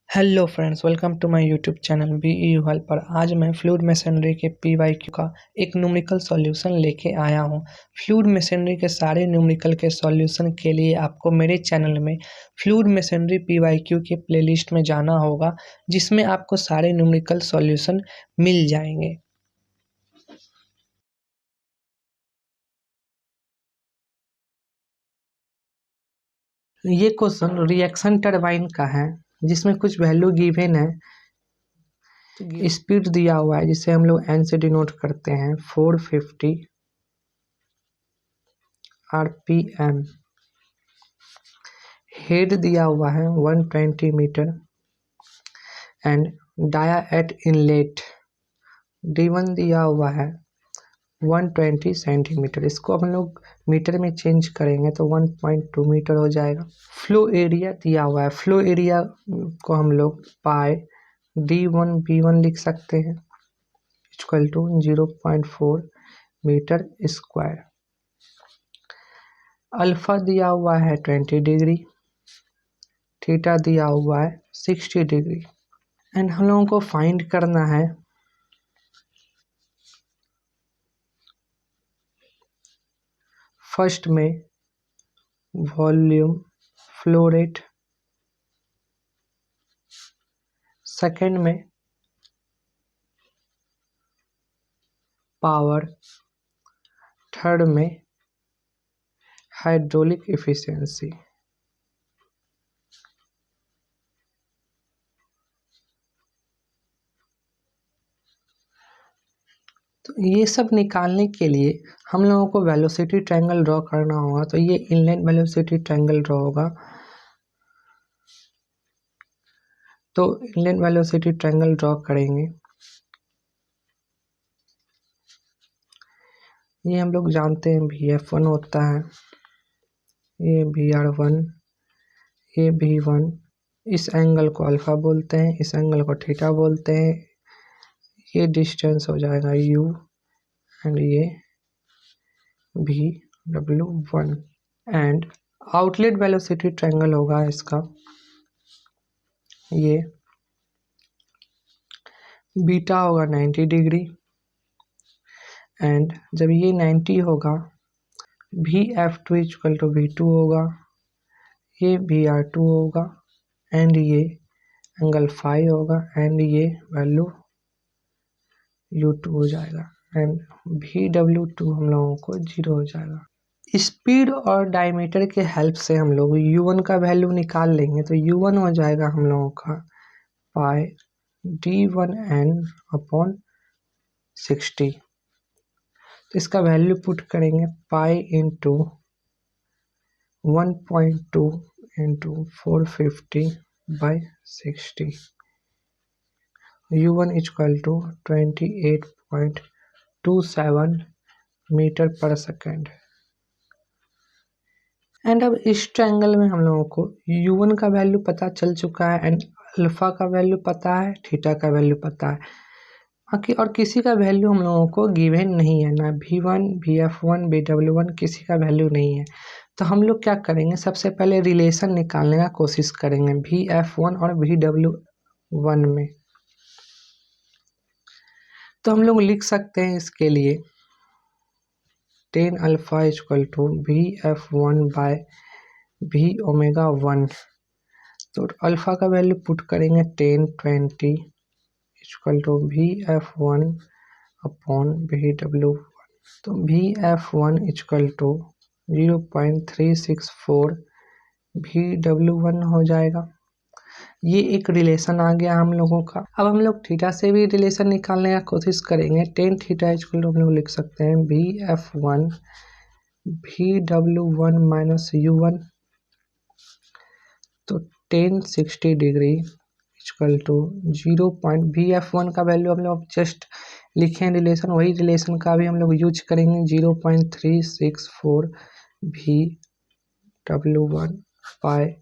Hello friends, welcome to my YouTube channel B U help पर। आज मैं fluid machinery के पीवाईक्यू का एक न्यूमेरिकल सॉल्यूशन लेके आया हूं। फ्लूइड मशीनरी के सारे न्यूमेरिकल के सॉल्यूशन के लिए आपको मेरे चैनल में फ्लूइड मशीनरी पीवाईक्यू के प्लेलिस्ट में जाना होगा, जिसमें आपको सारे न्यूमेरिकल सॉल्यूशन मिल जाएंगे। ये क्वेश्चन रिएक्शन टरबाइन का है, जिसमें कुछ वैल्यू गिवन है। स्पीड दिया हुआ है, जिसे हम लोग एन से डिनोट करते हैं 450 आरपीएम। हेड दिया हुआ है 120 metre and dia at inlet D1 दिया हुआ है 120 सेंटीमीटर। इसको हम लोग मीटर में चेंज करेंगे तो 1.2 मीटर हो जाएगा। फ्लो एरिया दिया हुआ है, फ्लो एरिया को हम लोग पाई D1 B1 लिख सकते हैं equal to 0.4 metre square. Alpha दिया हुआ है 20 डिग्री, थीटा दिया हुआ है 60 डिग्री एंड हम लोगों को फाइंड करना है फर्स्ट में वॉल्यूम फ्लो रेट, सेकेंड में पावर, थर्ड में हाइड्रोलिक एफिशिएंसी। तो ये सब निकालने के लिए हम लोगों को वेलोसिटी ट्रायंगल ड्रॉ करना होगा। तो ये इनलाइन वेलोसिटी ट्रायंगल ड्रॉ होगा। तो इनलाइन वेलोसिटी ट्रायंगल ड्रॉ करेंगे। ये हम लोग जानते हैं VF1 होता है, ये VR1, ये V1। इस एंगल को अल्फा बोलते हैं, इस एंगल को थीटा बोलते हैं। ये डिस्टेंस हो जाएगा U एंड ये VW1 and outlet velocity triangle होगा इसका। ये बीटा होगा 90 डिग्री एंड जब ये 90 होगा VF2 इक्वल टू V2 होगा, ये VR2 होगा एंड ये एंगल फाई होगा एंड ये वैल्यू U2 हो जाएगा एंड VW2 हम लोगों को 0 हो जाएगा। स्पीड और डायमीटर के हेल्प से हम लोग U1 का वैल्यू निकाल लेंगे। तो U1 हो जाएगा हम लोगों का पाई D1N अपॉन 60। तो इसका वैल्यू पुट करेंगे pi into 1.2 into 450/60। U1 equal to 28.27 metre per second. And अब इस ट्रायंगल में हम लोगों को U1 का वैल्यू पता चल चुका है एंड अल्फा का वैल्यू पता है, थीटा का वैल्यू पता है। बाकी और किसी का वैल्यू हम लोगों को गिवन नहीं है, ना V1 VF1 VW1 किसी का वैल्यू नहीं है। तो हम लोग क्या करेंगे, सबसे पहले रिलेशन निकालने का कोशिश करेंगे VF1 और VW1 में। तो हम लोग लिख सकते हैं इसके लिए tan alpha equal to VF1/V⍵1। तो अल्फा का वैल्यू पुट करेंगे 1020 equal to VF1 upon VW1। तो VF1 इक्वल टू 0.364 VW1 हो जाएगा। ये एक रिलेशन आ गया हम लोगों का। अब हम लोग थीटा से भी रिलेशन निकालने का कोशिश करेंगे। tan थीटा इक्वल टू हम लोग लिख सकते हैं VF1 VW1 माइनस U1। तो tan 60 degree equal to 0. VF1 का वैल्यू हम लोग जस्ट लिखे रिलेशन, वही रिलेशन का भी हम लोग यूज करेंगे 0.364 VW1 by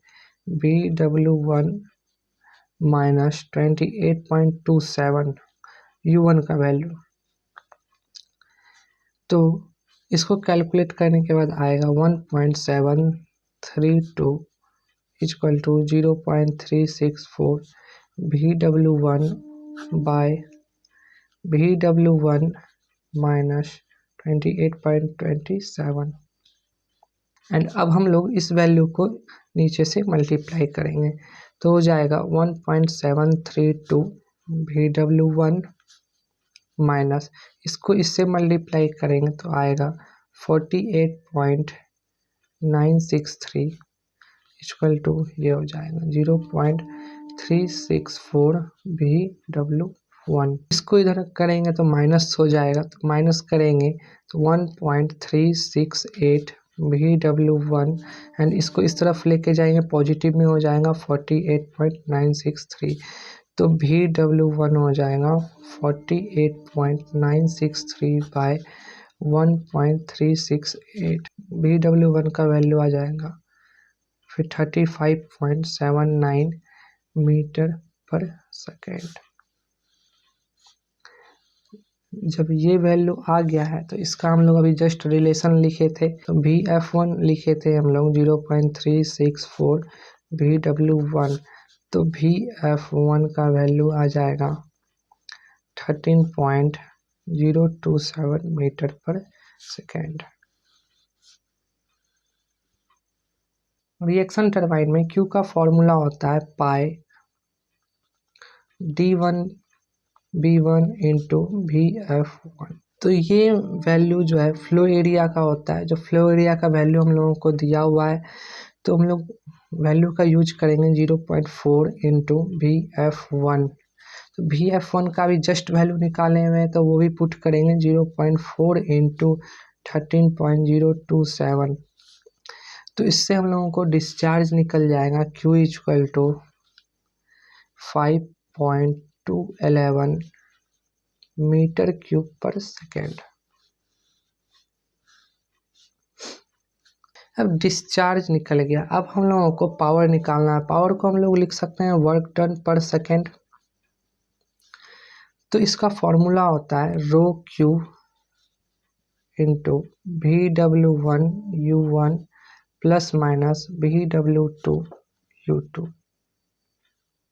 VW1 minus 28.27 U1 का वैल्यू। तो इसको कैलकुलेट करने के बाद आएगा 1.732 equal to 0.364 VW1 by VW1 minus 28.27। And अब हम लोग इस वैल्यू को नीचे से मल्टीप्लाई करेंगे तो हो जाएगा 1.732 VW1 माइनस इसको इससे मल्टीप्लाई करेंगे तो आएगा 48.963 इक्वल टू ये हो जाएगा 0.364 VW1। इसको इधर करेंगे तो माइनस हो जाएगा, तो माइनस करेंगे तो 1.368 VW1 एंड इसको इस तरफ लेके जाएंगे पॉजिटिव में हो जाएगा 48.963। तो VW1 हो जाएगा 48.963 बाय 1.368। VW1 का वैल्यू आ जाएगा फिर 35.79 मीटर पर सेकेंड। जब ये वैल्यू आ गया है तो इसका हम लोग अभी जस्ट रिलेशन लिखे थे, तो VF1 लिखे थे हम लोग 0.364 VW1, तो VF1 का वैल्यू आ जाएगा 13.027 metre per second. Reaction turbine में Q का फॉर्मूला होता है पाई D1V1 इंटू VF1। तो ये वैल्यू जो है फ्लो एरिया का होता है, जो फ्लो एरिया का वैल्यू हम लोगों को दिया हुआ है तो हम लोग वैल्यू का यूज करेंगे 0.4 इंटू VF1। तो VF1 का भी जस्ट वैल्यू निकाले हुए हैं तो वो भी पुट करेंगे 0.4 इंटू 13.027। तो इससे हम लोगों को डिस्चार्ज निकल जाएगा Q equal to 5.211 metre cube per second. अब डिस्चार्ज निकल गया, अब हम लोगों को पावर निकालना है। पावर को हम लोग लिख सकते हैं वर्क डन पर सेकेंड। तो इसका फॉर्मूला होता है rho Q into VW1U1 plus minus VW2U2।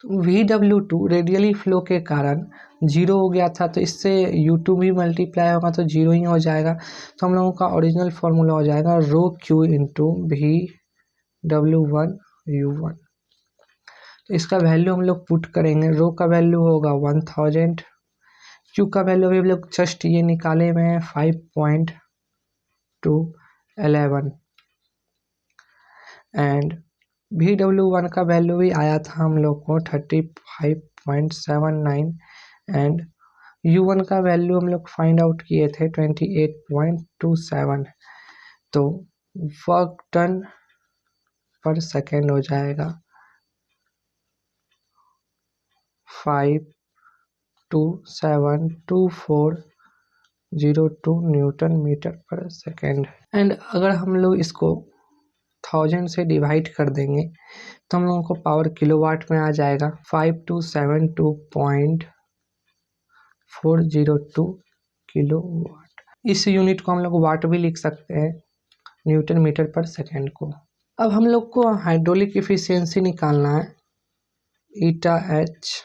तो VW2 रेडियली फ्लो के कारण जीरो हो गया था, तो इससे U2 भी मल्टीप्लाई होगा तो जीरो ही हो जाएगा। तो हम लोगों का ओरिजिनल फॉर्मूला हो जाएगा रो क्यू इंटू VW1U1। तो इसका वैल्यू हम लोग पुट करेंगे, रो का वैल्यू होगा 1000, क्यू का वैल्यू भी हम लोग जस्ट ये निकाले हुए हैं 5.211 एंड VW1 का वैल्यू भी आया था हम लोग को 35.79 एंड U1 का वैल्यू हम लोग फाइंड आउट किए थे 28.27। तो वर्क डन पर सेकेंड हो जाएगा 5272402 Newton metre per second. And अगर हम लोग इसको 1000 से डिवाइड कर देंगे तो हम लोगों को पावर किलोवाट में आ जाएगा 5272.402 किलोवाट। इस यूनिट को हम लोग वाट भी लिख सकते हैं न्यूटन मीटर पर सेकेंड को। अब हम लोग को हाइड्रोलिक इफिशियंसी निकालना है, ईटा एच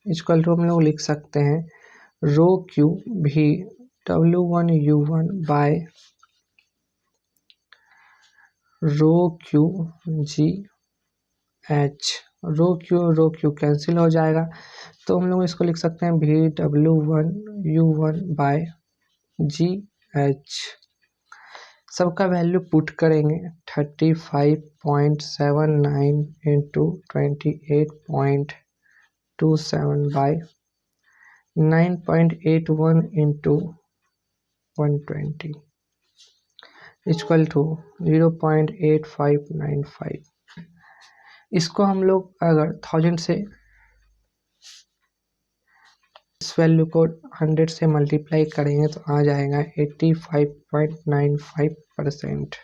इक्वल टू हम लोग लिख सकते हैं रो क्यू VW1U1 बाय रो क्यू जी एच। रो क्यू कैंसिल हो जाएगा तो हम लोग इसको लिख सकते हैं VW1U1 बाय जी एच। सबका वैल्यू पुट करेंगे 35.79 into 28.27 by 9.81 into 120 equal to 0.8595। इसको हम लोग अगर 1000 से इस वैल्यू को 100 से मल्टीप्लाई करेंगे तो आ जाएगा 85.95%।